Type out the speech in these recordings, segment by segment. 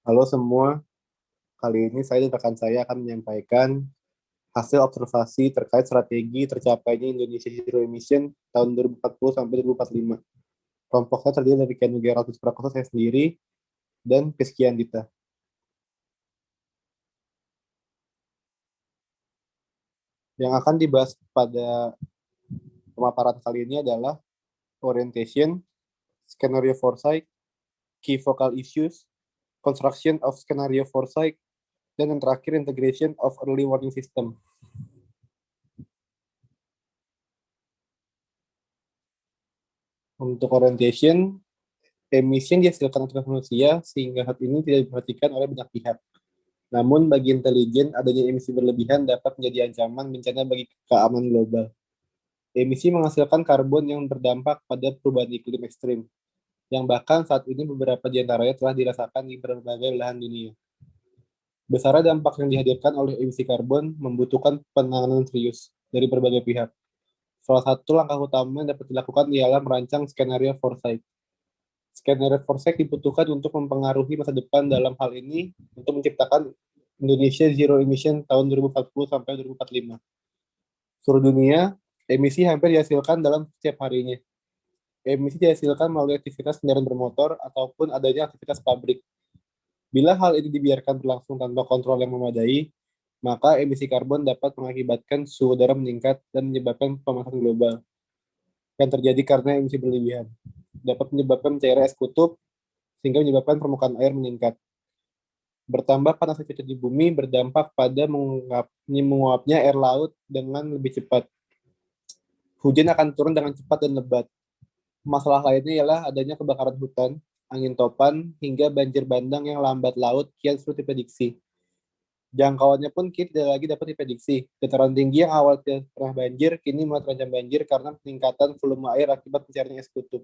Halo semua, kali ini saya dan rekan saya akan menyampaikan hasil observasi terkait strategi tercapainya Indonesia Zero Emission tahun 2040 sampai 2045. Kelompoknya terdiri dari Ken Geraldus Prakoso, saya sendiri, dan Peskian Dita. Yang akan dibahas pada pemaparan kali ini adalah orientation, scenario foresight, key focal issues, construction of scenario foresight, dan yang terakhir integration of early warning system. Untuk orientation, emisi yang dihasilkan oleh manusia sehingga saat ini tidak diperhatikan oleh banyak pihak. Namun bagi intelijen, adanya emisi berlebihan dapat menjadi ancaman bencana bagi keamanan global. Emisi menghasilkan karbon yang berdampak pada perubahan iklim ekstrim, yang bahkan saat ini beberapa di antaranya telah dirasakan di berbagai belahan dunia. Besarnya dampak yang dihadirkan oleh emisi karbon membutuhkan penanganan serius dari berbagai pihak. Salah satu langkah utama yang dapat dilakukan ialah merancang skenario foresight. Skenario foresight dibutuhkan untuk mempengaruhi masa depan dalam hal ini untuk menciptakan Indonesia Zero Emission tahun 2040 sampai 2045. Seluruh dunia, emisi hampir dihasilkan dalam setiap harinya. Emisi dihasilkan melalui aktivitas kendaraan bermotor ataupun adanya aktivitas pabrik. Bila hal ini dibiarkan berlangsung tanpa kontrol yang memadai, maka emisi karbon dapat mengakibatkan suhu udara meningkat dan menyebabkan pemanasan global yang terjadi karena emisi berlebihan. Dapat menyebabkan cairan es kutub sehingga menyebabkan permukaan air meningkat. Bertambah panas cuaca di bumi berdampak pada menguapnya air laut dengan lebih cepat. Hujan akan turun dengan cepat dan lebat. Masalah lainnya ialah adanya kebakaran hutan, angin topan, hingga banjir bandang yang lambat laut kian sulit diprediksi. Jangkauannya pun kini tidak lagi dapat diprediksi. Dataran tinggi yang awal tidak pernah banjir, kini mulai terancam banjir karena peningkatan volume air akibat pencarian es kutub.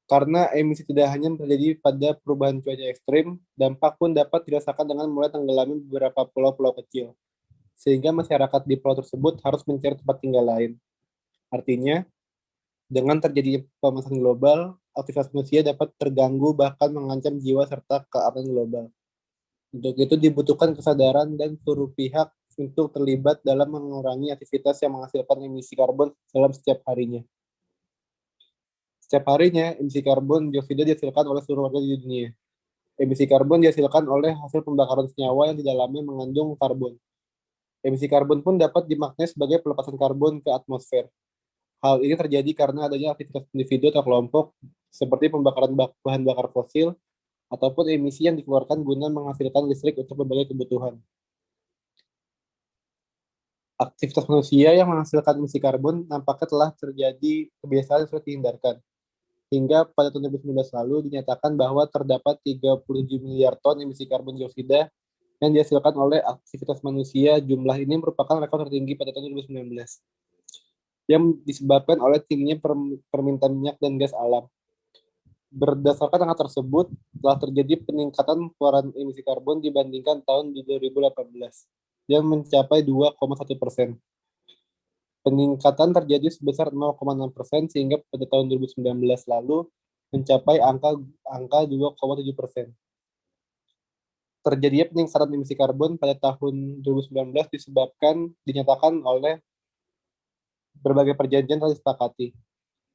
Karena emisi tidak hanya terjadi pada perubahan cuaca ekstrim, dampak pun dapat dirasakan dengan mulai tenggelamnya beberapa pulau-pulau kecil, sehingga masyarakat di pulau tersebut harus mencari tempat tinggal lain. Artinya, dengan terjadinya pemanasan global, aktivitas manusia dapat terganggu bahkan mengancam jiwa serta keamanan global. Untuk itu dibutuhkan kesadaran dan seluruh pihak untuk terlibat dalam mengurangi aktivitas yang menghasilkan emisi karbon dalam setiap harinya. Setiap harinya, emisi karbon dioksida dihasilkan oleh seluruh warga di dunia. Emisi karbon dihasilkan oleh hasil pembakaran senyawa yang di dalamnya mengandung karbon. Emisi karbon pun dapat dimaknai sebagai pelepasan karbon ke atmosfer. Hal ini terjadi karena adanya aktivitas individu atau kelompok seperti pembakaran bahan bakar fosil ataupun emisi yang dikeluarkan guna menghasilkan listrik untuk berbagai kebutuhan. Aktivitas manusia yang menghasilkan emisi karbon nampaknya telah terjadi kebiasaan yang sulit dihindarkan. Hingga pada tahun 2019 lalu dinyatakan bahwa terdapat 37 miliar ton emisi karbon dioksida yang dihasilkan oleh aktivitas manusia. Jumlah ini merupakan rekor tertinggi pada tahun 2019 yang disebabkan oleh tingginya permintaan minyak dan gas alam. Berdasarkan angka tersebut, telah terjadi peningkatan keluaran emisi karbon dibandingkan tahun 2018 yang mencapai 2,1%. Peningkatan terjadi sebesar 0,6% sehingga pada tahun 2019 lalu mencapai angka 2,7%. Terjadinya peningkatan emisi karbon pada tahun 2019 dinyatakan oleh berbagai perjanjian telah disepakati.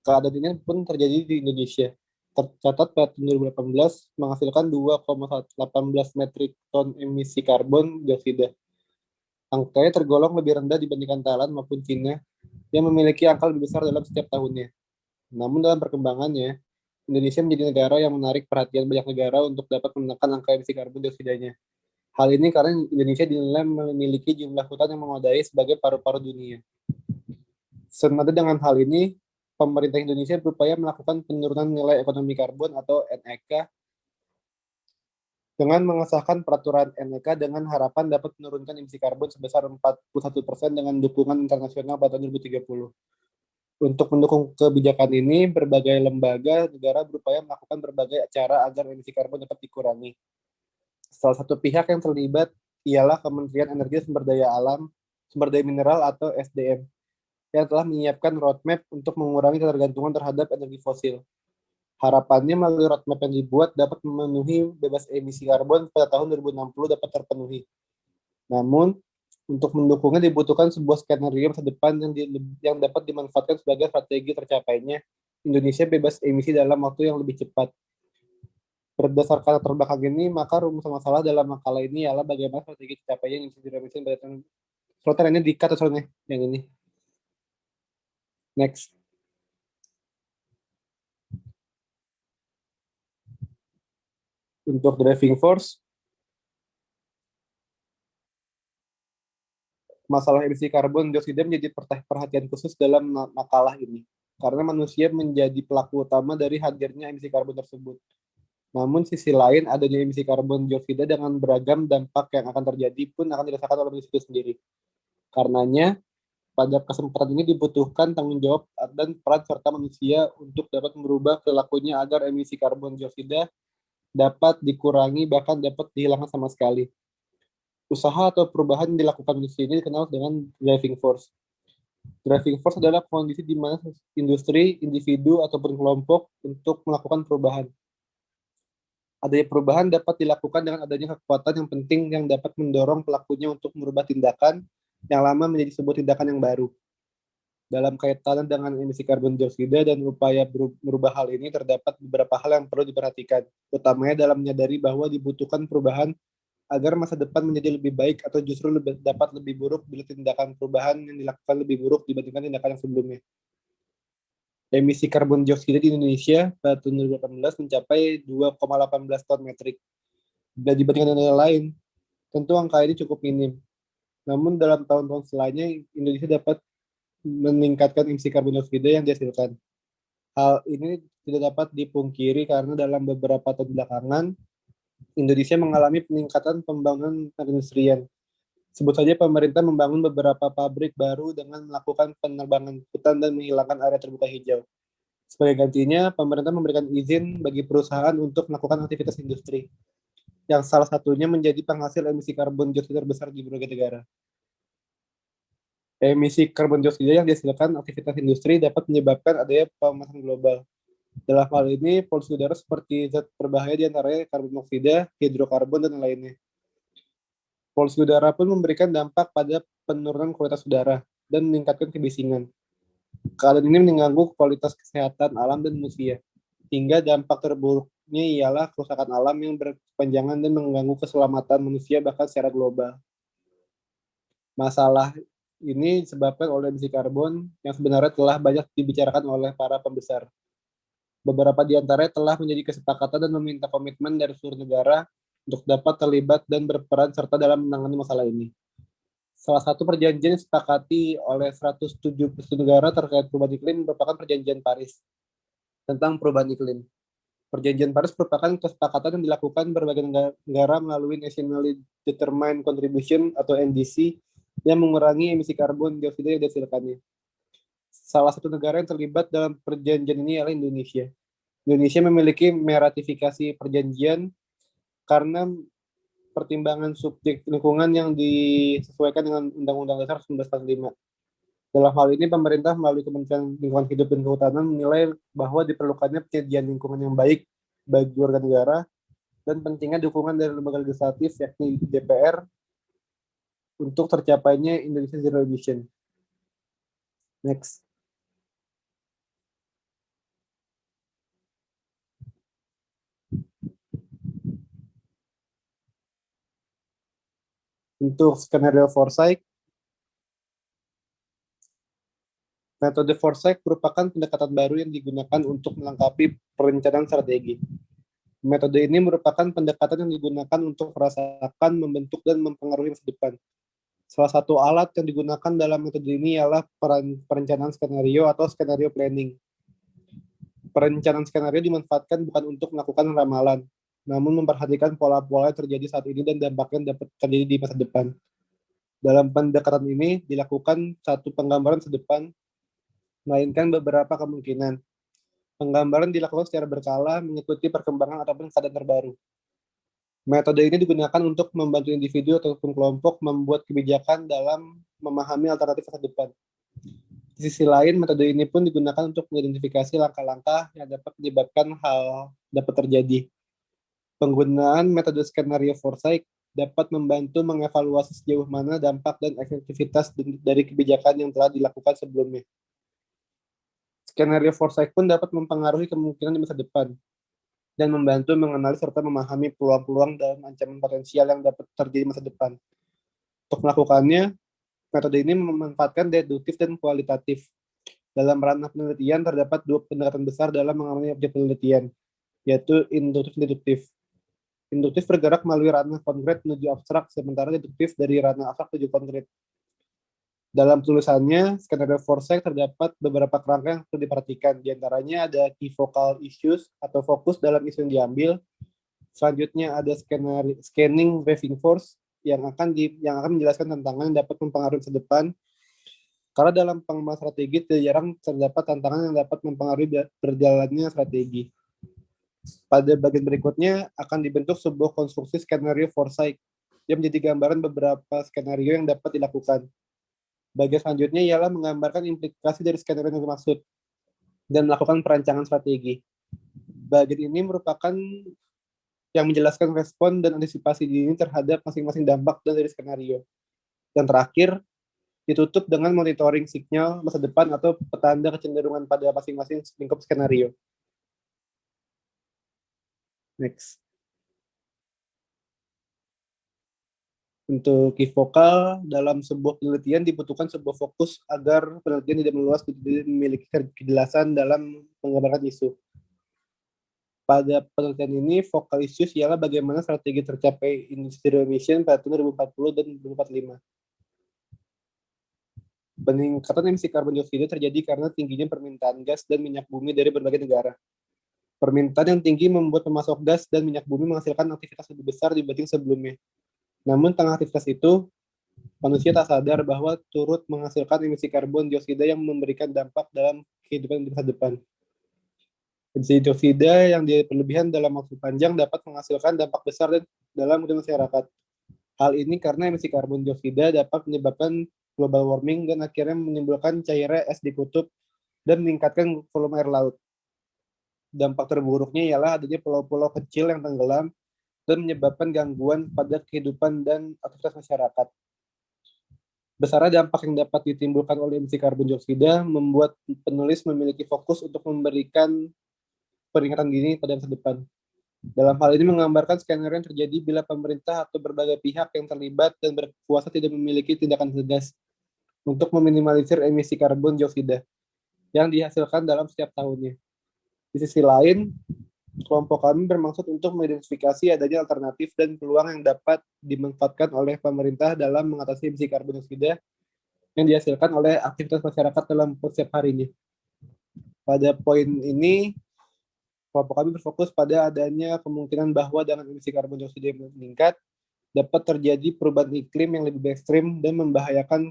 Keadaan ini pun terjadi di Indonesia. Tercatat pada tahun 2018 menghasilkan 2,18 metrik ton emisi karbon dioksida. Angkanya tergolong lebih rendah dibandingkan Thailand maupun Cina yang memiliki angka lebih besar dalam setiap tahunnya. Namun dalam perkembangannya, Indonesia menjadi negara yang menarik perhatian banyak negara untuk dapat menekan angka emisi karbon dioksidanya. Hal ini karena Indonesia dinilai memiliki jumlah hutan yang memadai sebagai paru-paru dunia. Senada dengan hal ini, pemerintah Indonesia berupaya melakukan penurunan nilai ekonomi karbon atau NEK dengan mengesahkan peraturan NEK dengan harapan dapat menurunkan emisi karbon sebesar 41% dengan dukungan internasional pada tahun 2030. Untuk mendukung kebijakan ini, berbagai lembaga negara berupaya melakukan berbagai cara agar emisi karbon dapat dikurangi. Salah satu pihak yang terlibat ialah Kementerian Energi dan Sumber Daya Alam, Sumber Daya Mineral atau SDM, yang telah menyiapkan roadmap untuk mengurangi ketergantungan terhadap energi fosil. Harapannya melalui roadmap yang dibuat dapat memenuhi bebas emisi karbon pada tahun 2060 dapat terpenuhi. Namun, untuk mendukungnya dibutuhkan sebuah skenario masa depan yang dapat dimanfaatkan sebagai strategi tercapainya Indonesia bebas emisi dalam waktu yang lebih cepat. Berdasarkan latar belakang ini, maka rumus masalah dalam makalah ini ialah bagaimana strategi tercapainya Indonesia zero emission pada tahun. Soalnya ini dikat atau soalnya yang ini. Next. Untuk driving force, masalah emisi karbon dioksida menjadi perhatian khusus dalam makalah ini. Karena manusia menjadi pelaku utama dari hadirnya emisi karbon tersebut. Namun sisi lain, adanya emisi karbon dioksida dengan beragam dampak yang akan terjadi pun akan dirasakan oleh manusia itu sendiri. Karenanya, pada kesempatan ini dibutuhkan tanggung jawab dan peran serta manusia untuk dapat merubah perilakunya agar emisi karbon dioksida dapat dikurangi bahkan dapat dihilangkan sama sekali. Usaha atau perubahan yang dilakukan manusia ini dikenal dengan driving force. Driving force adalah kondisi di mana industri, individu, ataupun kelompok untuk melakukan perubahan. Adanya perubahan dapat dilakukan dengan adanya kekuatan yang penting yang dapat mendorong pelakunya untuk merubah tindakan yang lama menjadi sebuah tindakan yang baru. Dalam kaitan dengan emisi karbon dioksida dan upaya merubah hal ini, terdapat beberapa hal yang perlu diperhatikan, utamanya dalam menyadari bahwa dibutuhkan perubahan agar masa depan menjadi lebih baik atau justru dapat lebih buruk bila tindakan perubahan yang dilakukan lebih buruk dibandingkan tindakan yang sebelumnya. Emisi karbon dioksida di Indonesia pada tahun 2018 mencapai 2,18 ton metrik. Bila dibandingkan dengan negara lain, tentu angka ini cukup minim. Namun dalam tahun-tahun selanjutnya, Indonesia dapat meningkatkan emisi karbon dioksida yang dihasilkan. Hal ini tidak dapat dipungkiri karena dalam beberapa tahun belakangan, Indonesia mengalami peningkatan pembangunan perindustrian. Sebut saja pemerintah membangun beberapa pabrik baru dengan melakukan penerbangan hutan dan menghilangkan area terbuka hijau. Sebagai gantinya, pemerintah memberikan izin bagi perusahaan untuk melakukan aktivitas industri, yang salah satunya menjadi penghasil emisi karbon dioksida terbesar di berbagai negara. Emisi karbon dioksida yang dihasilkan aktivitas industri dapat menyebabkan adanya pemanasan global. Dalam hal ini, polusi udara seperti zat berbahaya diantaranya karbon dioksida, hidrokarbon, dan lainnya. Polusi udara pun memberikan dampak pada penurunan kualitas udara dan meningkatkan kebisingan. Keadaan ini mengganggu kualitas kesehatan alam dan manusia, hingga dampak terburuknya ialah kerusakan alam yang berkepanjangan dan mengganggu keselamatan manusia bahkan secara global. Masalah ini disebabkan oleh emisi karbon yang sebenarnya telah banyak dibicarakan oleh para pembesar. Beberapa di antaranya telah menjadi kesepakatan dan meminta komitmen dari seluruh negara untuk dapat terlibat dan berperan serta dalam menangani masalah ini. Salah satu perjanjian yang disepakati oleh 171 negara terkait perubahan iklim merupakan Perjanjian Paris tentang perubahan iklim. Perjanjian Paris merupakan kesepakatan yang dilakukan berbagai negara melalui Nationally Determined Contribution atau NDC yang mengurangi emisi karbon dioksida yang dihasilkannya. Salah satu negara yang terlibat dalam perjanjian ini adalah Indonesia. Indonesia memiliki meratifikasi perjanjian karena pertimbangan subjek lingkungan yang disesuaikan dengan Undang-Undang Dasar 1945. Dalam hal ini, pemerintah melalui Kementerian Lingkungan Hidup dan Kehutanan menilai bahwa diperlukannya penyediaan lingkungan yang baik bagi warga negara dan pentingnya dukungan dari lembaga legislatif yakni DPR untuk tercapainya Indonesia Zero Emission. Next. Untuk skenario foresight, metode foresight merupakan pendekatan baru yang digunakan untuk melengkapi perencanaan strategi. Metode ini merupakan pendekatan yang digunakan untuk merasakan, membentuk, dan mempengaruhi masa depan. Salah satu alat yang digunakan dalam metode ini ialah perencanaan skenario atau skenario planning. Perencanaan skenario dimanfaatkan bukan untuk melakukan ramalan, namun memperhatikan pola-pola yang terjadi saat ini dan dampaknya dapat terjadi di masa depan. Dalam pendekatan ini dilakukan satu penggambaran masa depan, melainkan beberapa kemungkinan. Penggambaran dilakukan secara berkala mengikuti perkembangan ataupun keadaan terbaru. Metode ini digunakan untuk membantu individu ataupun kelompok membuat kebijakan dalam memahami alternatif masa depan. Di sisi lain, metode ini pun digunakan untuk mengidentifikasi langkah-langkah yang dapat menyebabkan hal dapat terjadi. Penggunaan metode skenario foresight dapat membantu mengevaluasi sejauh mana dampak dan efektivitas dari kebijakan yang telah dilakukan sebelumnya. Skenario foresight pun dapat mempengaruhi kemungkinan di masa depan dan membantu mengenali serta memahami peluang-peluang dan ancaman potensial yang dapat terjadi di masa depan. Untuk melakukannya, metode ini memanfaatkan deduktif dan kualitatif. Dalam ranah penelitian terdapat dua pendekatan besar dalam mengamati objek penelitian, yaitu induktif dan deduktif. Induktif bergerak melalui ranah konkret menuju abstrak, sementara deduktif dari ranah abstrak menuju konkret. Dalam tulisannya, skenario foresight terdapat beberapa kerangka yang perlu diperhatikan. Di antaranya ada key focal issues atau fokus dalam isu yang diambil. Selanjutnya ada scanning driving force yang akan menjelaskan tantangan yang dapat mempengaruhi masa depan. Karena dalam pengembangan strategi tidak jarang terdapat tantangan yang dapat mempengaruhi berjalannya strategi. Pada bagian berikutnya akan dibentuk sebuah konstruksi skenario foresight yang menjadi gambaran beberapa skenario yang dapat dilakukan. Bagian selanjutnya ialah menggambarkan implikasi dari skenario yang dimaksud dan melakukan perancangan strategi. Bagian ini merupakan yang menjelaskan respon dan antisipasi dini terhadap masing-masing dampak dari skenario. Yang terakhir, ditutup dengan monitoring sinyal masa depan atau petanda kecenderungan pada masing-masing lingkup skenario. Next. Untuk key vokal, dalam sebuah penelitian dibutuhkan sebuah fokus agar penelitian tidak meluas dan tidak memiliki kejelasan dalam menggambarkan isu. Pada penelitian ini, focal issues ialah bagaimana strategi tercapai zero emission pada tahun 2040 dan 2045. Peningkatan emisi karbon dioksida terjadi karena tingginya permintaan gas dan minyak bumi dari berbagai negara. Permintaan yang tinggi membuat pemasok gas dan minyak bumi menghasilkan aktivitas lebih besar dibanding sebelumnya. Namun, tengah aktivitas itu, manusia tak sadar bahwa turut menghasilkan emisi karbon dioksida yang memberikan dampak dalam kehidupan di masa depan. Emisi dioksida yang berlebihan dalam waktu panjang dapat menghasilkan dampak besar dalam masyarakat. Hal ini karena emisi karbon dioksida dapat menyebabkan global warming dan akhirnya menimbulkan cairan es di kutub dan meningkatkan volume air laut. Dampak terburuknya ialah adanya pulau-pulau kecil yang tenggelam dan menyebabkan gangguan pada kehidupan dan aktivitas masyarakat. Besarnya dampak yang dapat ditimbulkan oleh emisi karbon dioksida membuat penulis memiliki fokus untuk memberikan peringatan dini pada masa depan. Dalam hal ini menggambarkan skenario yang terjadi bila pemerintah atau berbagai pihak yang terlibat dan berkuasa tidak memiliki tindakan tegas untuk meminimalisir emisi karbon dioksida yang dihasilkan dalam setiap tahunnya. Di sisi lain, kelompok kami bermaksud untuk mengidentifikasi adanya alternatif dan peluang yang dapat dimanfaatkan oleh pemerintah dalam mengatasi emisi karbon dioksida yang dihasilkan oleh aktivitas masyarakat dalam setiap harinya. Pada poin ini, kelompok kami berfokus pada adanya kemungkinan bahwa dengan emisi karbon dioksida yang meningkat, dapat terjadi perubahan iklim yang lebih ekstrim dan membahayakan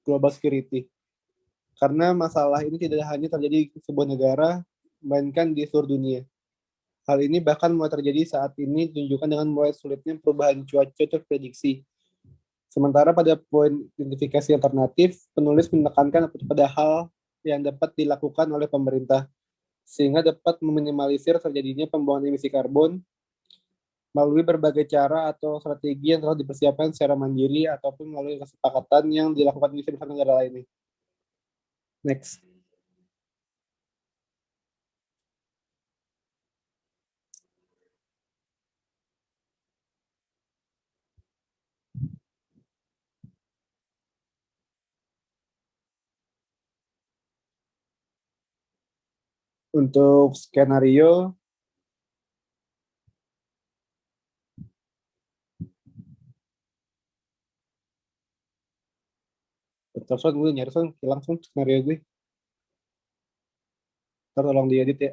global security. Karena masalah ini tidak hanya terjadi di sebuah negara, melainkan di seluruh dunia. Hal ini bahkan mulai terjadi saat ini ditunjukkan dengan mulai sulitnya perubahan cuaca terprediksi. Sementara pada poin identifikasi alternatif, penulis menekankan pada hal yang dapat dilakukan oleh pemerintah, sehingga dapat meminimalisir terjadinya pembuangan emisi karbon melalui berbagai cara atau strategi yang telah dipersiapkan secara mandiri ataupun melalui kesepakatan yang dilakukan di bersama negara lainnya. Next. Untuk skenario, terus gue nyari langsung skenario gue. Tolong diedit ya.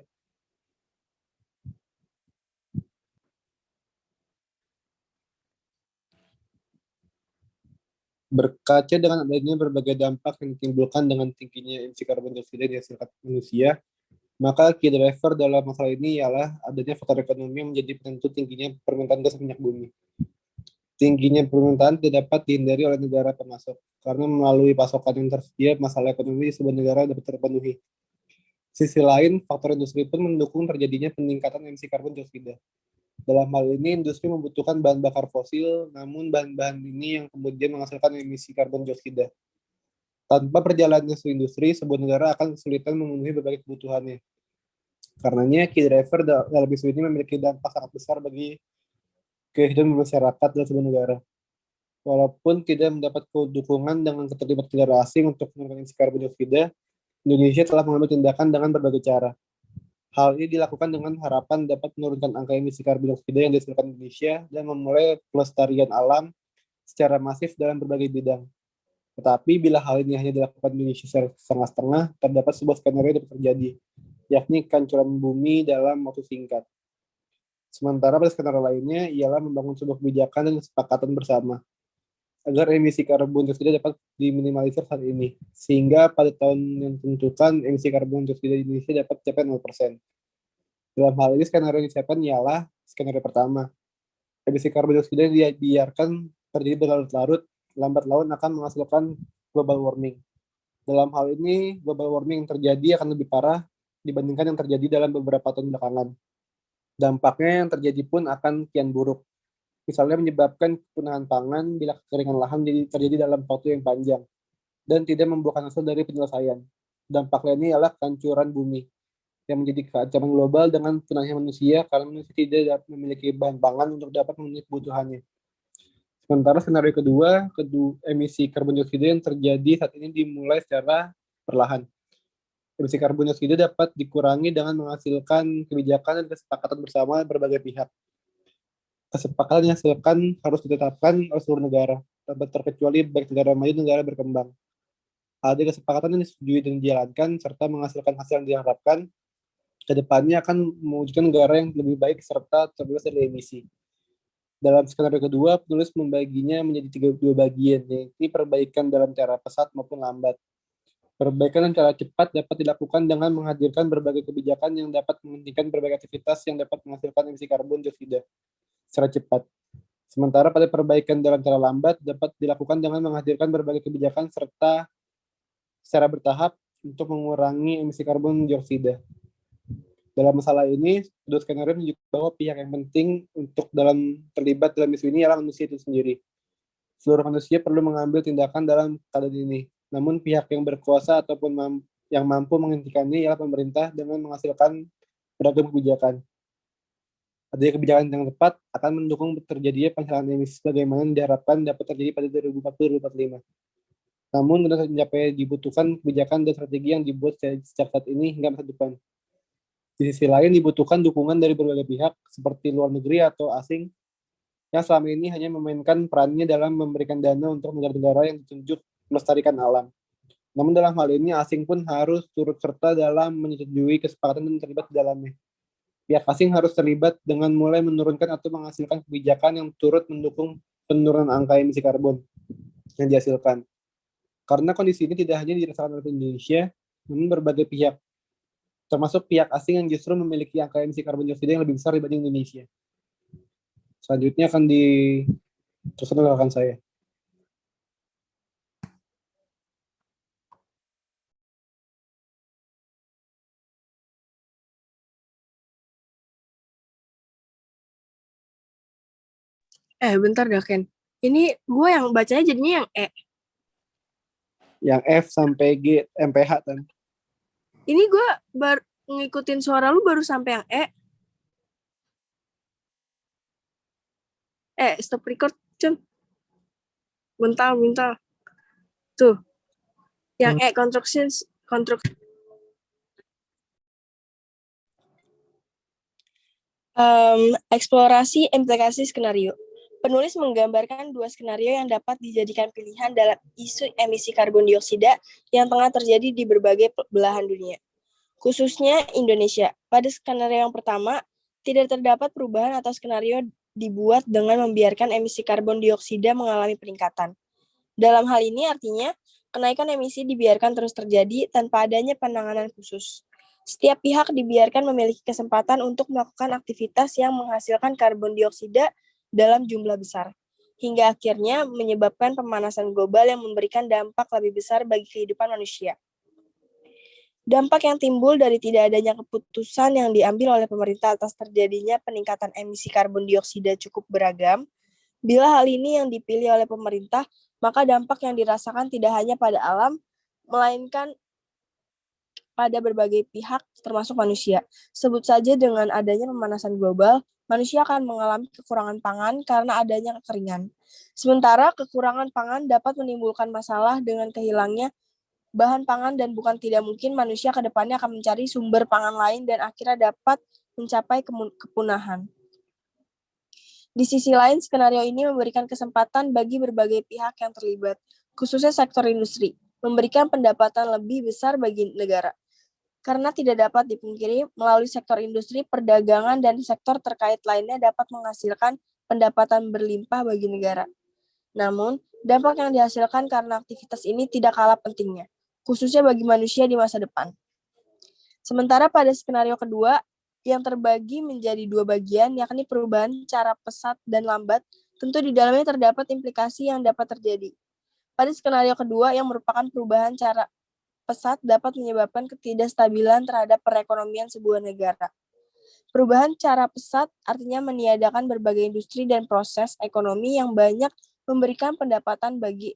Berkaca dengan adanya berbagai dampak yang ditimbulkan dengan tingginya emisi karbon dioksida yang dihasilkan manusia, maka key driver dalam masalah ini ialah adanya faktor ekonomi yang menjadi penentu tingginya permintaan gas minyak bumi. Tingginya permintaan tidak dapat dihindari oleh negara pemasok, karena melalui pasokan yang tersedia, masalah ekonomi di sebuah negara dapat terpenuhi. Sisi lain, faktor industri pun mendukung terjadinya peningkatan emisi karbon dioksida. Dalam hal ini, industri membutuhkan bahan bakar fosil, namun bahan-bahan ini yang kemudian menghasilkan emisi karbon dioksida. Tanpa perjalannya industri, sebuah negara akan kesulitan memenuhi berbagai kebutuhannya. Karenanya, key driver dalam isu ini memiliki dampak sangat besar bagi kehidupan masyarakat dan sebuah negara. Walaupun tidak mendapat dukungan dengan keterlibatan negara asing untuk menurunkan emisi karbon dioksida, Indonesia telah mengambil tindakan dengan berbagai cara. Hal ini dilakukan dengan harapan dapat menurunkan angka emisi karbon dioksida yang dihasilkan Indonesia dan memulai pelestarian alam secara masif dalam berbagai bidang. Tetapi bila hal ini hanya dilakukan di Indonesia setengah-setengah, terdapat sebuah skenario yang dapat terjadi, yakni kehancuran bumi dalam waktu singkat. Sementara pada skenario lainnya ialah membangun sebuah kebijakan dan kesepakatan bersama agar emisi karbon dioksida dapat diminimalisir saat ini, sehingga pada tahun yang ditentukan emisi karbon dioksida di Indonesia dapat mencapai 0%. Dalam hal ini skenario yang disiapkan ialah skenario pertama. Emisi karbon dioksida dibiarkan terjadi berlarut-larut, lambat laun akan menghasilkan global warming. Dalam hal ini, global warming yang terjadi akan lebih parah dibandingkan yang terjadi dalam beberapa tahun belakangan. Dampaknya yang terjadi pun akan kian buruk. Misalnya menyebabkan kepunahan pangan bila kekeringan lahan terjadi dalam waktu yang panjang dan tidak membuahkan hasil dari penyelesaian. Dampak lainnya ialah kehancuran bumi yang menjadi ancaman global dengan punahnya manusia karena manusia tidak memiliki bahan pangan untuk dapat memenuhi kebutuhannya. Sementara skenario kedua, emisi karbon dioksida yang terjadi saat ini dimulai secara perlahan. Emisi karbon dioksida dapat dikurangi dengan menghasilkan kebijakan dan kesepakatan bersama berbagai pihak. Kesepakatan yang dihasilkan harus ditetapkan oleh seluruh negara, tanpa terkecuali baik negara maju dan negara berkembang. Ada kesepakatan yang disetujui dan dijalankan, serta menghasilkan hasil yang diharapkan, kedepannya akan mewujudkan negara yang lebih baik serta terbebas dari emisi. Dalam skenario kedua, penulis membaginya menjadi dua bagian, yaitu perbaikan dalam cara pesat maupun lambat. Perbaikan dalam cara cepat dapat dilakukan dengan menghadirkan berbagai kebijakan yang dapat menghentikan berbagai aktivitas yang dapat menghasilkan emisi karbon dioksida secara cepat. Sementara pada perbaikan dalam cara lambat dapat dilakukan dengan menghadirkan berbagai kebijakan serta secara bertahap untuk mengurangi emisi karbon dioksida. Dalam masalah ini, kedua skenario menunjukkan bahwa pihak yang penting untuk terlibat dalam isu ini adalah manusia itu sendiri. Seluruh manusia perlu mengambil tindakan dalam keadaan ini. Namun pihak yang berkuasa ataupun yang mampu menghentikannya ialah pemerintah dengan menghasilkan beragam kebijakan. Adanya kebijakan yang tepat akan mendukung terjadinya penghalangan emisi sebagaimana diharapkan dapat terjadi pada 2040-2045. Namun, untuk mencapai dibutuhkan kebijakan dan strategi yang dibuat sejak saat ini hingga masa depan. Di sisi lain, dibutuhkan dukungan dari berbagai pihak, seperti luar negeri atau asing, yang selama ini hanya memainkan perannya dalam memberikan dana untuk negara-negara yang ditunjuk melestarikan alam. Namun dalam hal ini, asing pun harus turut serta dalam menyetujui kesepakatan dan terlibat di dalamnya. Pihak asing harus terlibat dengan mulai menurunkan atau menghasilkan kebijakan yang turut mendukung penurunan angka emisi karbon yang dihasilkan. Karena kondisi ini tidak hanya dirasakan oleh Indonesia, namun berbagai pihak, termasuk pihak asing yang justru memiliki angka emisi karbon dioksida yang lebih besar dibanding Indonesia. Selanjutnya akan diteruskan oleh rekan saya. Bentar dah, Ken. Ini gue yang bacanya jadinya yang E. Yang F sampai G, MPH kan. Ini gue ngikutin suara lu baru sampai yang E. Stop record, Cun. Bentar. Tuh. Yang E, construction. Eksplorasi implikasi skenario. Penulis menggambarkan dua skenario yang dapat dijadikan pilihan dalam isu emisi karbon dioksida yang tengah terjadi di berbagai belahan dunia, khususnya Indonesia. Pada skenario yang pertama, tidak terdapat perubahan atau skenario dibuat dengan membiarkan emisi karbon dioksida mengalami peningkatan. Dalam hal ini artinya, kenaikan emisi dibiarkan terus terjadi tanpa adanya penanganan khusus. Setiap pihak dibiarkan memiliki kesempatan untuk melakukan aktivitas yang menghasilkan karbon dioksida dalam jumlah besar. hingga akhirnya menyebabkan pemanasan global yang memberikan dampak lebih besar bagi kehidupan manusia. Dampak yang timbul dari tidak adanya keputusan yang diambil oleh pemerintah atas terjadinya peningkatan emisi karbon dioksida cukup beragam. Bila hal ini yang dipilih oleh pemerintah, maka dampak yang dirasakan tidak hanya pada alam, melainkan pada berbagai pihak termasuk manusia. Sebut saja dengan adanya pemanasan global, manusia akan mengalami kekurangan pangan karena adanya kekeringan. Sementara kekurangan pangan dapat menimbulkan masalah dengan kehilangnya bahan pangan dan bukan tidak mungkin manusia ke depannya akan mencari sumber pangan lain dan akhirnya dapat mencapai kepunahan. Di sisi lain, skenario ini memberikan kesempatan bagi berbagai pihak yang terlibat, khususnya sektor industri, memberikan pendapatan lebih besar bagi negara. Karena tidak dapat dipungkiri, melalui sektor industri, perdagangan, dan sektor terkait lainnya dapat menghasilkan pendapatan berlimpah bagi negara. Namun, dampak yang dihasilkan karena aktivitas ini tidak kalah pentingnya, khususnya bagi manusia di masa depan. Sementara pada skenario kedua, yang terbagi menjadi dua bagian, yakni perubahan cara pesat dan lambat, tentu di dalamnya terdapat implikasi yang dapat terjadi. Pada skenario kedua, yang merupakan perubahan cara pesat dapat menyebabkan ketidakstabilan terhadap perekonomian sebuah negara. Perubahan cara pesat artinya meniadakan berbagai industri dan proses ekonomi yang banyak memberikan pendapatan bagi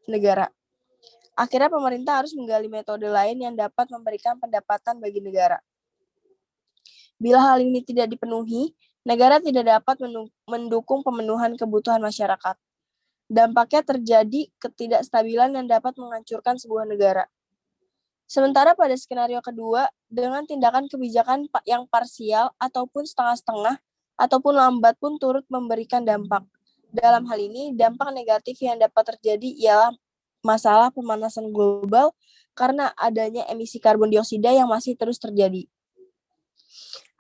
negara. Akhirnya pemerintah harus menggali metode lain yang dapat memberikan pendapatan bagi negara. Bila hal ini tidak dipenuhi, negara tidak dapat mendukung pemenuhan kebutuhan masyarakat. Dampaknya terjadi ketidakstabilan yang dapat menghancurkan sebuah negara. Sementara pada skenario kedua, dengan tindakan kebijakan yang parsial ataupun setengah-setengah ataupun lambat pun turut memberikan dampak. Dalam hal ini, dampak negatif yang dapat terjadi ialah masalah pemanasan global karena adanya emisi karbon dioksida yang masih terus terjadi.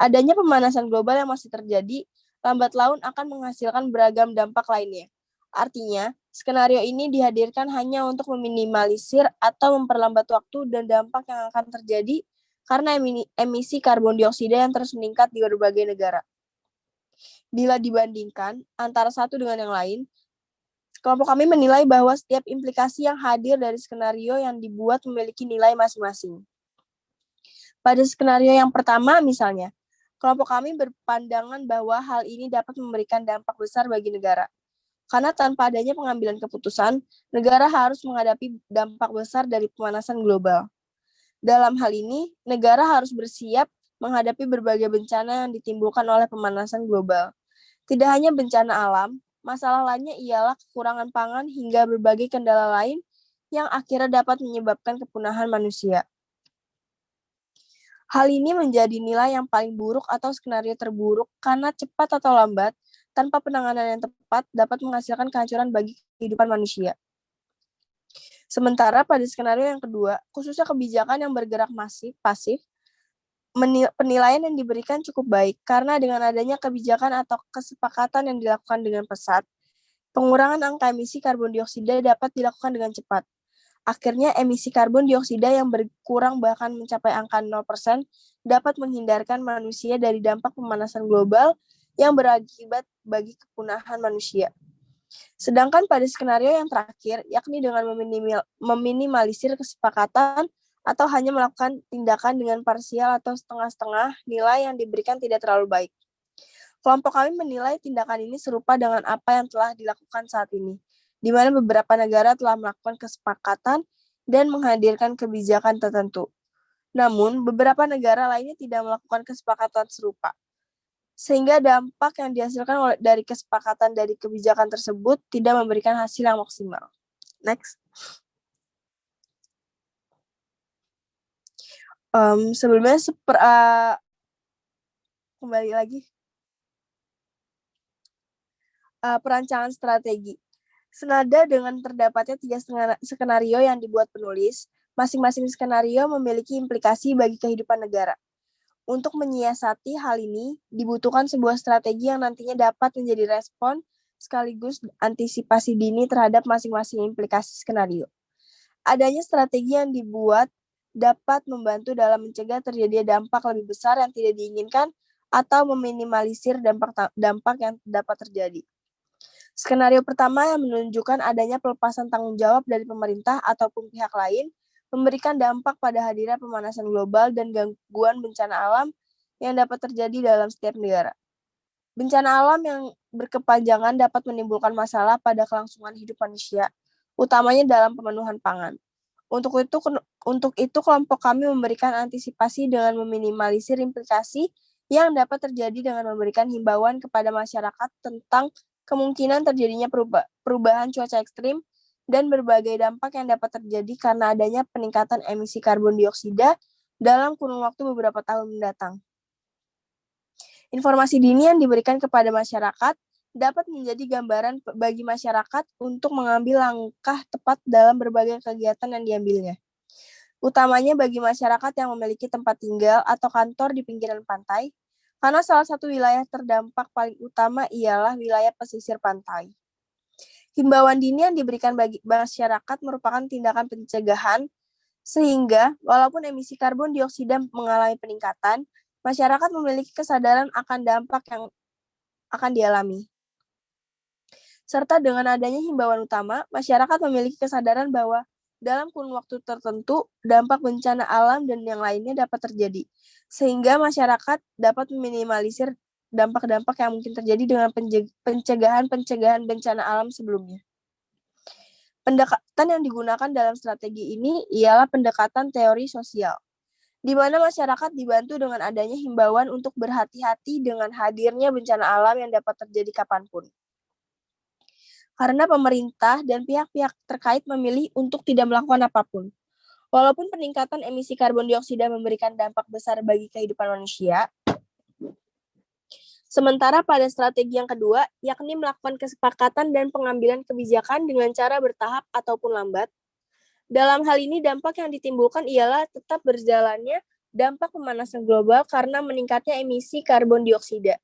Adanya pemanasan global yang masih terjadi, lambat laun akan menghasilkan beragam dampak lainnya. Artinya, skenario ini dihadirkan hanya untuk meminimalisir atau memperlambat waktu dan dampak yang akan terjadi karena emisi karbon dioksida yang terus meningkat di berbagai negara. Bila dibandingkan antara satu dengan yang lain, kelompok kami menilai bahwa setiap implikasi yang hadir dari skenario yang dibuat memiliki nilai masing-masing. Pada skenario yang pertama misalnya, kelompok kami berpandangan bahwa hal ini dapat memberikan dampak besar bagi negara. Karena tanpa adanya pengambilan keputusan, negara harus menghadapi dampak besar dari pemanasan global. Dalam hal ini, negara harus bersiap menghadapi berbagai bencana yang ditimbulkan oleh pemanasan global. Tidak hanya bencana alam, masalah lainnya ialah kekurangan pangan hingga berbagai kendala lain yang akhirnya dapat menyebabkan kepunahan manusia. Hal ini menjadi nilai yang paling buruk atau skenario terburuk karena cepat atau lambat, tanpa penanganan yang tepat, dapat menghasilkan kehancuran bagi kehidupan manusia. Sementara pada skenario yang kedua, khususnya kebijakan yang bergerak pasif, penilaian yang diberikan cukup baik karena dengan adanya kebijakan atau kesepakatan yang dilakukan dengan pesat, pengurangan angka emisi karbon dioksida dapat dilakukan dengan cepat. Akhirnya emisi karbon dioksida yang berkurang bahkan mencapai angka 0% dapat menghindarkan manusia dari dampak pemanasan global yang berakibat bagi kepunahan manusia. Sedangkan pada skenario yang terakhir, yakni dengan meminimalisir kesepakatan atau hanya melakukan tindakan dengan parsial atau setengah-setengah, nilai yang diberikan tidak terlalu baik. Kelompok kami menilai tindakan ini serupa dengan apa yang telah dilakukan saat ini, di mana beberapa negara telah melakukan kesepakatan dan menghadirkan kebijakan tertentu. Namun, beberapa negara lainnya tidak melakukan kesepakatan serupa. Sehingga dampak yang dihasilkan dari kesepakatan dari kebijakan tersebut tidak memberikan hasil yang maksimal. Next. Sebelumnya, kembali lagi. Perancangan strategi. Senada dengan terdapatnya 3 skenario yang dibuat penulis, masing-masing skenario memiliki implikasi bagi kehidupan negara. Untuk menyiasati hal ini, dibutuhkan sebuah strategi yang nantinya dapat menjadi respon sekaligus antisipasi dini terhadap masing-masing implikasi skenario. Adanya strategi yang dibuat dapat membantu dalam mencegah terjadinya dampak lebih besar yang tidak diinginkan atau meminimalisir dampak yang dapat terjadi. Skenario pertama yang menunjukkan adanya pelepasan tanggung jawab dari pemerintah ataupun pihak lain memberikan dampak pada hadirnya pemanasan global dan gangguan bencana alam yang dapat terjadi dalam setiap negara. Bencana alam yang berkepanjangan dapat menimbulkan masalah pada kelangsungan hidup manusia, utamanya dalam pemenuhan pangan. Untuk itu kelompok kami memberikan antisipasi dengan meminimalisir implikasi yang dapat terjadi dengan memberikan himbauan kepada masyarakat tentang kemungkinan terjadinya perubahan cuaca ekstrim dan berbagai dampak yang dapat terjadi karena adanya peningkatan emisi karbon dioksida dalam kurun waktu beberapa tahun mendatang. Informasi dini yang diberikan kepada masyarakat dapat menjadi gambaran bagi masyarakat untuk mengambil langkah tepat dalam berbagai kegiatan yang diambilnya. Utamanya bagi masyarakat yang memiliki tempat tinggal atau kantor di pinggiran pantai, karena salah satu wilayah terdampak paling utama ialah wilayah pesisir pantai. Himbauan dini yang diberikan bagi masyarakat merupakan tindakan pencegahan, sehingga walaupun emisi karbon dioksida mengalami peningkatan, masyarakat memiliki kesadaran akan dampak yang akan dialami. Serta dengan adanya himbauan utama, masyarakat memiliki kesadaran bahwa dalam kurun waktu tertentu, dampak bencana alam dan yang lainnya dapat terjadi, sehingga masyarakat dapat meminimalisir dampak-dampak yang mungkin terjadi dengan pencegahan bencana alam sebelumnya. Pendekatan yang digunakan dalam strategi ini ialah pendekatan teori sosial, di mana masyarakat dibantu dengan adanya himbauan untuk berhati-hati dengan hadirnya bencana alam yang dapat terjadi kapanpun. Karena pemerintah dan pihak-pihak terkait memilih untuk tidak melakukan apapun. Walaupun peningkatan emisi karbon dioksida memberikan dampak besar bagi kehidupan manusia, sementara pada strategi yang kedua, yakni melakukan kesepakatan dan pengambilan kebijakan dengan cara bertahap ataupun lambat, dalam hal ini dampak yang ditimbulkan ialah tetap berjalannya dampak pemanasan global karena meningkatnya emisi karbon dioksida.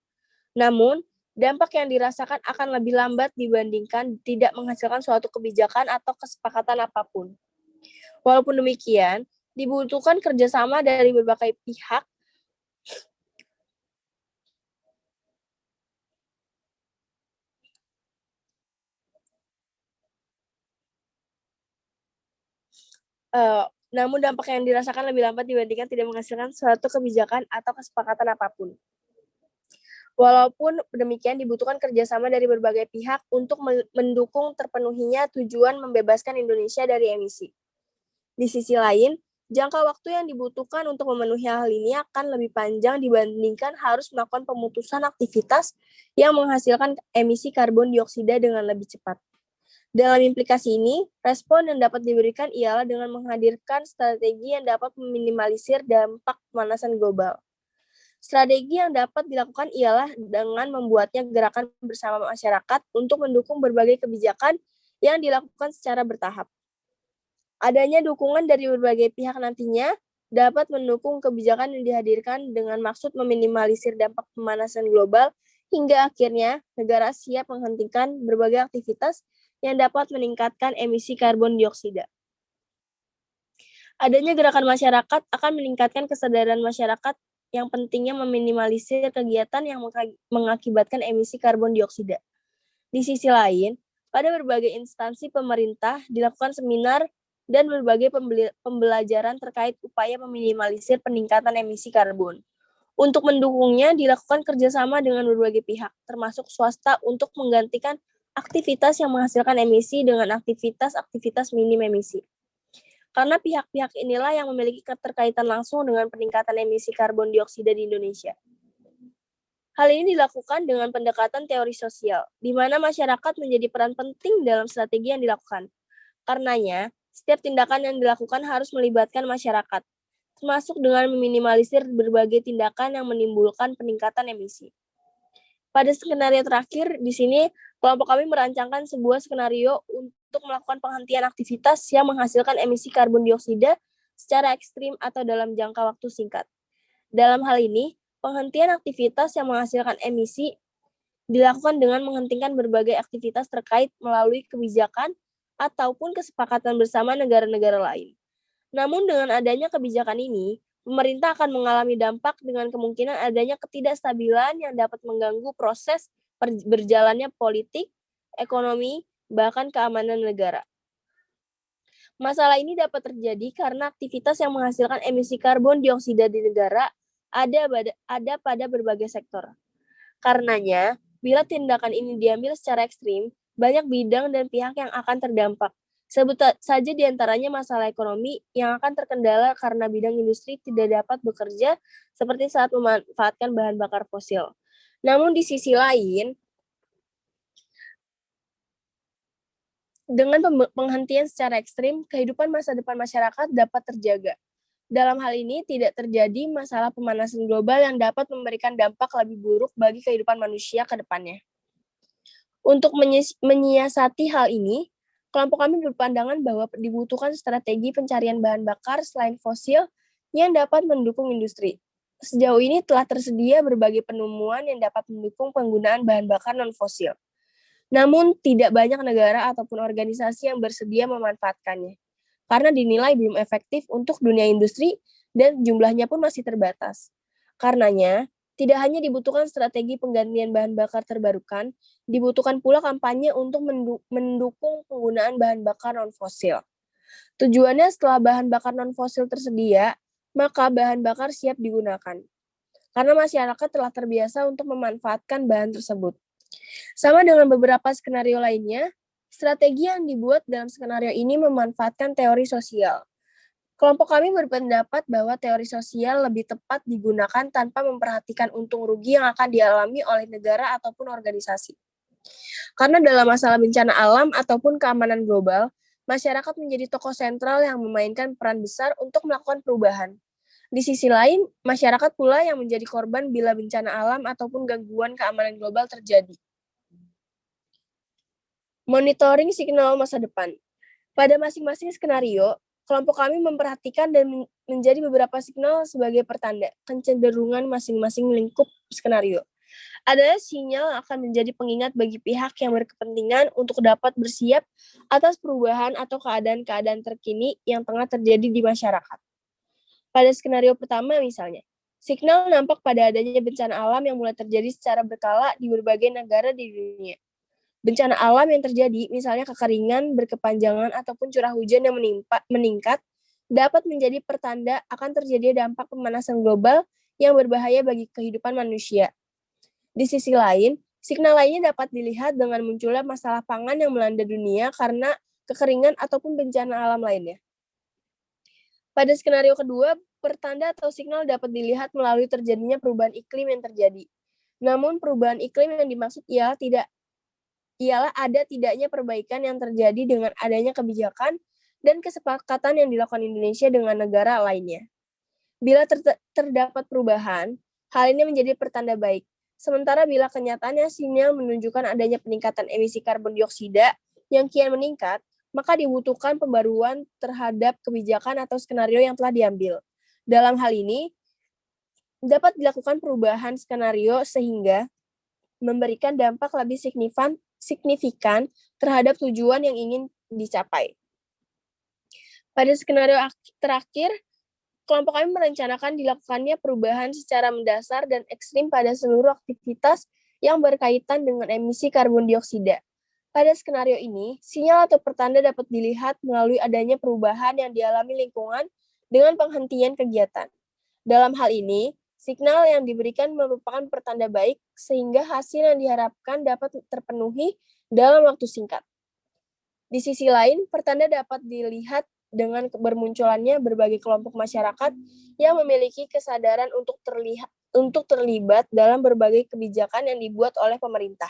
Namun, dampak yang dirasakan akan lebih lambat dibandingkan tidak menghasilkan suatu kebijakan atau kesepakatan apapun. Walaupun demikian, dibutuhkan kerjasama dari berbagai pihak namun dampak yang dirasakan lebih lambat dibandingkan tidak menghasilkan suatu kebijakan atau kesepakatan apapun. Walaupun demikian, dibutuhkan kerjasama dari berbagai pihak untuk mendukung terpenuhinya tujuan membebaskan Indonesia dari emisi. Di sisi lain, jangka waktu yang dibutuhkan untuk memenuhi hal ini akan lebih panjang dibandingkan harus melakukan pemutusan aktivitas yang menghasilkan emisi karbon dioksida dengan lebih cepat. Dalam implikasi ini, respon yang dapat diberikan ialah dengan menghadirkan strategi yang dapat meminimalisir dampak pemanasan global. Strategi yang dapat dilakukan ialah dengan membuatnya gerakan bersama masyarakat untuk mendukung berbagai kebijakan yang dilakukan secara bertahap. Adanya dukungan dari berbagai pihak nantinya dapat mendukung kebijakan yang dihadirkan dengan maksud meminimalisir dampak pemanasan global hingga akhirnya negara siap menghentikan berbagai aktivitas yang dapat meningkatkan emisi karbon dioksida. Adanya gerakan masyarakat akan meningkatkan kesadaran masyarakat yang pentingnya meminimalisir kegiatan yang mengakibatkan emisi karbon dioksida. Di sisi lain, pada berbagai instansi pemerintah dilakukan seminar dan berbagai pembelajaran terkait upaya meminimalisir peningkatan emisi karbon. Untuk mendukungnya, dilakukan kerjasama dengan berbagai pihak, termasuk swasta, untuk menggantikan aktivitas yang menghasilkan emisi dengan aktivitas minim emisi. Karena pihak-pihak inilah yang memiliki keterkaitan langsung dengan peningkatan emisi karbon dioksida di Indonesia. Hal ini dilakukan dengan pendekatan teori sosial, di mana masyarakat menjadi peran penting dalam strategi yang dilakukan. Karenanya, setiap tindakan yang dilakukan harus melibatkan masyarakat, termasuk dengan meminimalisir berbagai tindakan yang menimbulkan peningkatan emisi. Pada skenario terakhir, di sini kelompok kami merancangkan sebuah skenario untuk melakukan penghentian aktivitas yang menghasilkan emisi karbon dioksida secara ekstrim atau dalam jangka waktu singkat. Dalam hal ini, penghentian aktivitas yang menghasilkan emisi dilakukan dengan menghentikan berbagai aktivitas terkait melalui kebijakan ataupun kesepakatan bersama negara-negara lain. Namun dengan adanya kebijakan ini, pemerintah akan mengalami dampak dengan kemungkinan adanya ketidakstabilan yang dapat mengganggu proses berjalannya politik, ekonomi, bahkan keamanan negara. Masalah ini dapat terjadi karena aktivitas yang menghasilkan emisi karbon dioksida di negara ada pada berbagai sektor. Karenanya, bila tindakan ini diambil secara ekstrim, banyak bidang dan pihak yang akan terdampak. Sebut saja diantaranya masalah ekonomi yang akan terkendala karena bidang industri tidak dapat bekerja seperti saat memanfaatkan bahan bakar fosil. Namun di sisi lain, dengan penghentian secara ekstrim, kehidupan masa depan masyarakat dapat terjaga. Dalam hal ini, tidak terjadi masalah pemanasan global yang dapat memberikan dampak lebih buruk bagi kehidupan manusia ke depannya. Untuk menyiasati hal ini, kelompok kami berpandangan bahwa dibutuhkan strategi pencarian bahan bakar selain fosil yang dapat mendukung industri. Sejauh ini telah tersedia berbagai penemuan yang dapat mendukung penggunaan bahan bakar non-fosil. Namun, tidak banyak negara ataupun organisasi yang bersedia memanfaatkannya, karena dinilai belum efektif untuk dunia industri dan jumlahnya pun masih terbatas. Karenanya, tidak hanya dibutuhkan strategi penggantian bahan bakar terbarukan, dibutuhkan pula kampanye untuk mendukung penggunaan bahan bakar non-fosil. Tujuannya setelah bahan bakar non-fosil tersedia, maka bahan bakar siap digunakan. Karena masyarakat telah terbiasa untuk memanfaatkan bahan tersebut. Sama dengan beberapa skenario lainnya, strategi yang dibuat dalam skenario ini memanfaatkan teori sosial. Kelompok kami berpendapat bahwa teori sosial lebih tepat digunakan tanpa memperhatikan untung rugi yang akan dialami oleh negara ataupun organisasi. Karena dalam masalah bencana alam ataupun keamanan global, masyarakat menjadi tokoh sentral yang memainkan peran besar untuk melakukan perubahan. Di sisi lain, masyarakat pula yang menjadi korban bila bencana alam ataupun gangguan keamanan global terjadi. Monitoring signal masa depan. Pada masing-masing skenario, kelompok kami memperhatikan dan menjadi beberapa signal sebagai pertanda kecenderungan masing-masing lingkup skenario. Ada sinyal akan menjadi pengingat bagi pihak yang berkepentingan untuk dapat bersiap atas perubahan atau keadaan-keadaan terkini yang tengah terjadi di masyarakat. Pada skenario pertama misalnya, signal nampak pada adanya bencana alam yang mulai terjadi secara berkala di berbagai negara di dunia. Bencana alam yang terjadi, misalnya kekeringan berkepanjangan ataupun curah hujan yang meningkat, dapat menjadi pertanda akan terjadi dampak pemanasan global yang berbahaya bagi kehidupan manusia. Di sisi lain, signal lainnya dapat dilihat dengan munculnya masalah pangan yang melanda dunia karena kekeringan ataupun bencana alam lainnya. Pada skenario kedua, pertanda atau signal dapat dilihat melalui terjadinya perubahan iklim yang terjadi. Namun perubahan iklim yang dimaksud ialah ada tidaknya perbaikan yang terjadi dengan adanya kebijakan dan kesepakatan yang dilakukan Indonesia dengan negara lainnya. Bila terdapat perubahan, hal ini menjadi pertanda baik. Sementara bila kenyataannya sinyal menunjukkan adanya peningkatan emisi karbon dioksida yang kian meningkat, maka dibutuhkan pembaruan terhadap kebijakan atau skenario yang telah diambil. Dalam hal ini, dapat dilakukan perubahan skenario sehingga memberikan dampak lebih signifikan terhadap tujuan yang ingin dicapai. Pada skenario terakhir, kelompok kami merencanakan dilakukannya perubahan secara mendasar dan ekstrim pada seluruh aktivitas yang berkaitan dengan emisi karbon dioksida. Pada skenario ini, sinyal atau pertanda dapat dilihat melalui adanya perubahan yang dialami lingkungan dengan penghentian kegiatan. Dalam hal ini, signal yang diberikan merupakan pertanda baik sehingga hasil yang diharapkan dapat terpenuhi dalam waktu singkat. Di sisi lain, pertanda dapat dilihat dengan bermunculannya berbagai kelompok masyarakat yang memiliki kesadaran untuk terlibat dalam berbagai kebijakan yang dibuat oleh pemerintah.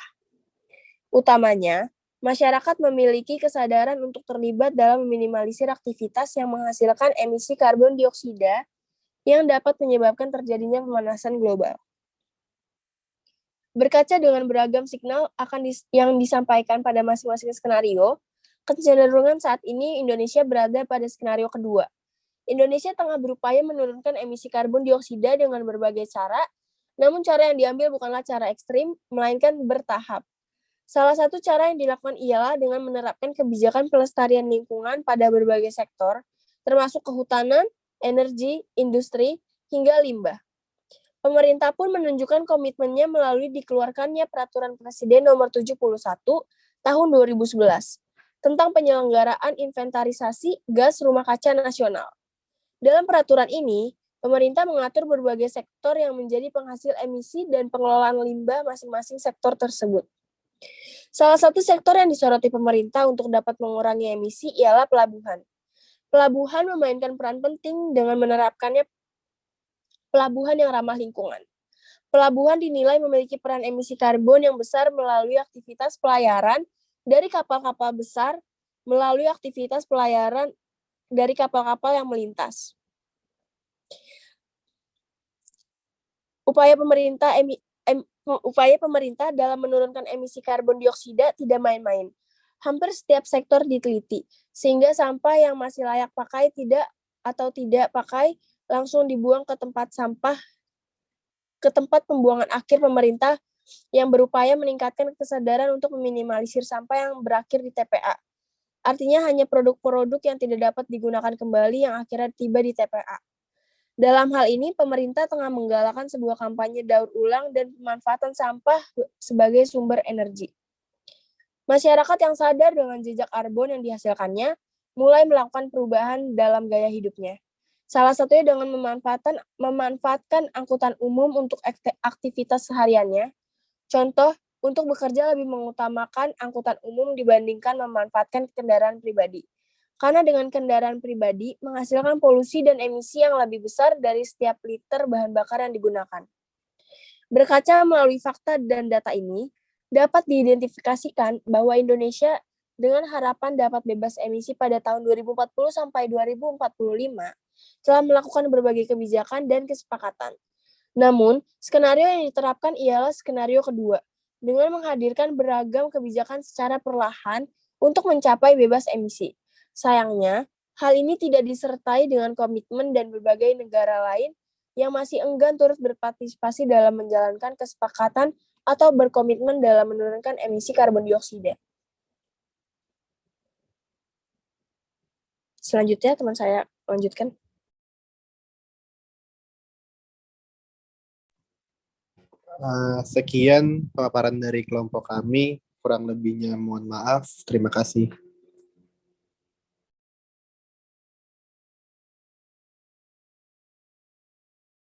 Utamanya, masyarakat memiliki kesadaran untuk terlibat dalam meminimalisir aktivitas yang menghasilkan emisi karbon dioksida yang dapat menyebabkan terjadinya pemanasan global. Berkaca dengan beragam signal yang disampaikan pada masing-masing skenario, kecenderungan saat ini Indonesia berada pada skenario kedua. Indonesia tengah berupaya menurunkan emisi karbon dioksida dengan berbagai cara, namun cara yang diambil bukanlah cara ekstrim, melainkan bertahap. Salah satu cara yang dilakukan ialah dengan menerapkan kebijakan pelestarian lingkungan pada berbagai sektor, termasuk kehutanan, energi, industri, hingga limbah. Pemerintah pun menunjukkan komitmennya melalui dikeluarkannya Peraturan Presiden Nomor 71 tahun 2011 tentang penyelenggaraan inventarisasi gas rumah kaca nasional. Dalam peraturan ini, pemerintah mengatur berbagai sektor yang menjadi penghasil emisi dan pengelolaan limbah masing-masing sektor tersebut. Salah satu sektor yang disoroti pemerintah untuk dapat mengurangi emisi ialah pelabuhan. Pelabuhan memainkan peran penting dengan menerapkannya pelabuhan yang ramah lingkungan. Pelabuhan dinilai memiliki peran emisi karbon yang besar melalui aktivitas pelayaran dari kapal-kapal besar, melalui aktivitas pelayaran dari kapal-kapal yang melintas. Upaya pemerintah dalam menurunkan emisi karbon dioksida tidak main-main. Hampir setiap sektor diteliti, sehingga sampah yang masih layak pakai tidak pakai langsung dibuang ke tempat pembuangan akhir pemerintah yang berupaya meningkatkan kesadaran untuk meminimalisir sampah yang berakhir di TPA. Artinya hanya produk-produk yang tidak dapat digunakan kembali yang akhirnya tiba di TPA. Dalam hal ini, pemerintah tengah menggalakkan sebuah kampanye daur ulang dan pemanfaatan sampah sebagai sumber energi. Masyarakat yang sadar dengan jejak karbon yang dihasilkannya mulai melakukan perubahan dalam gaya hidupnya. Salah satunya dengan memanfaatkan angkutan umum untuk aktivitas sehariannya. Contoh, untuk bekerja lebih mengutamakan angkutan umum dibandingkan memanfaatkan kendaraan pribadi. Karena dengan kendaraan pribadi menghasilkan polusi dan emisi yang lebih besar dari setiap liter bahan bakar yang digunakan. Berkaca melalui fakta dan data ini, dapat diidentifikasikan bahwa Indonesia dengan harapan dapat bebas emisi pada tahun 2040 sampai 2045 telah melakukan berbagai kebijakan dan kesepakatan. Namun, skenario yang diterapkan ialah skenario kedua, dengan menghadirkan beragam kebijakan secara perlahan untuk mencapai bebas emisi. Sayangnya, hal ini tidak disertai dengan komitmen dan berbagai negara lain yang masih enggan turut berpartisipasi dalam menjalankan kesepakatan atau berkomitmen dalam menurunkan emisi karbon dioksida. Selanjutnya, teman saya lanjutkan. Sekian paparan dari kelompok kami. Kurang lebihnya mohon maaf. Terima kasih.